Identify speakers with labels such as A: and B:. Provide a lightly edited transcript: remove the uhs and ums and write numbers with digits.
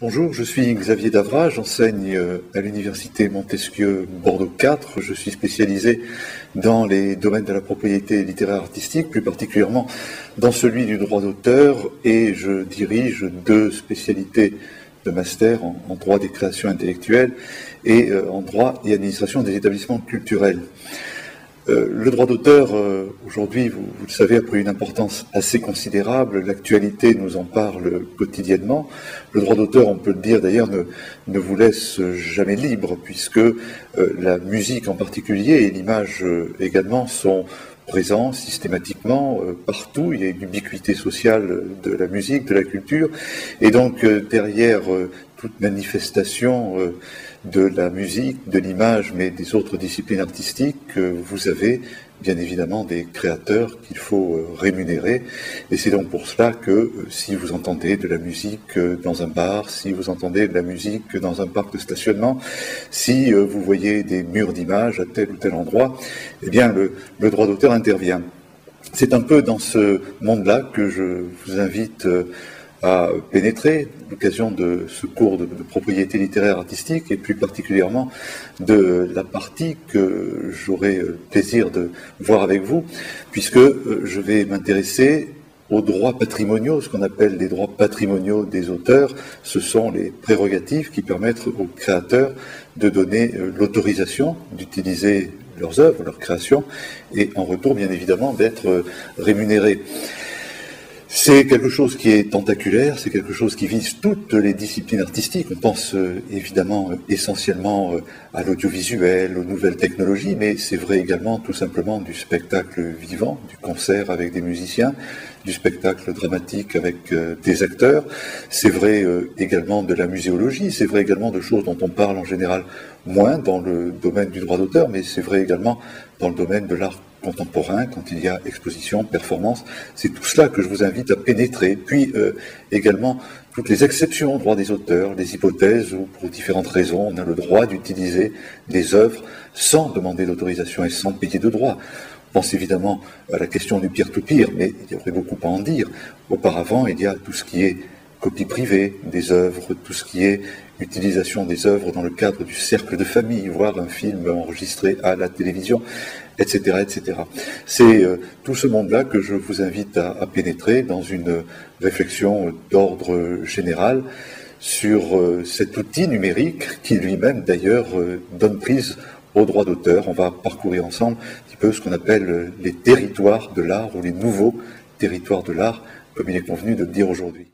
A: Bonjour, je suis Xavier Davra, j'enseigne à l'université Montesquieu Bordeaux 4. Je suis spécialisé dans les domaines de la propriété littéraire artistique, plus particulièrement dans celui du droit d'auteur, et je dirige 2 spécialités de master en droit des créations intellectuelles et en droit et administration des établissements culturels. Le droit d'auteur, aujourd'hui, vous le savez, a pris une importance assez considérable. L'actualité nous en parle quotidiennement. Le droit d'auteur, on peut le dire d'ailleurs, ne vous laisse jamais libre, puisque la musique en particulier et l'image également sont présents systématiquement partout. Il y a une ubiquité sociale de la musique, de la culture, et donc derrière toute manifestation de la musique, de l'image, mais des autres disciplines artistiques, vous avez bien évidemment des créateurs qu'il faut rémunérer. Et c'est donc pour cela que si vous entendez de la musique dans un bar, si vous entendez de la musique dans un parc de stationnement, si vous voyez des murs d'images à tel ou tel endroit, eh bien le droit d'auteur intervient. C'est un peu dans ce monde-là que je vous invite à pénétrer, l'occasion de ce cours de propriété littéraire artistique, et plus particulièrement de la partie que j'aurai plaisir de voir avec vous, puisque je vais m'intéresser aux droits patrimoniaux, ce qu'on appelle les droits patrimoniaux des auteurs. Ce sont les prérogatives qui permettent aux créateurs de donner l'autorisation d'utiliser leurs œuvres, leurs créations, et en retour, bien évidemment, d'être rémunérés. C'est quelque chose qui est tentaculaire, c'est quelque chose qui vise toutes les disciplines artistiques. On pense évidemment essentiellement à l'audiovisuel, aux nouvelles technologies, mais c'est vrai également tout simplement du spectacle vivant, du concert avec des musiciens, du spectacle dramatique avec des acteurs. C'est vrai également de la muséologie, c'est vrai également de choses dont on parle en général moins dans le domaine du droit d'auteur, mais c'est vrai également dans le domaine de l'art contemporain, quand il y a exposition, performance. C'est tout cela que je vous invite à pénétrer. Puis également toutes les exceptions au droit des auteurs, les hypothèses où pour différentes raisons on a le droit d'utiliser des œuvres sans demander d'autorisation et sans payer de droits. On pense évidemment à la question du peer-to-peer, mais il y aurait beaucoup à en dire. Auparavant, il y a tout ce qui est copie privée des œuvres, tout ce qui est utilisation des œuvres dans le cadre du cercle de famille, voire un film enregistré à la télévision, etc., etc. C'est tout ce monde-là que je vous invite à pénétrer dans une réflexion d'ordre général sur cet outil numérique qui lui-même d'ailleurs donne prise au droit d'auteur. On va parcourir ensemble un petit peu ce qu'on appelle les territoires de l'art ou les nouveaux territoires de l'art, comme il est convenu de le dire aujourd'hui.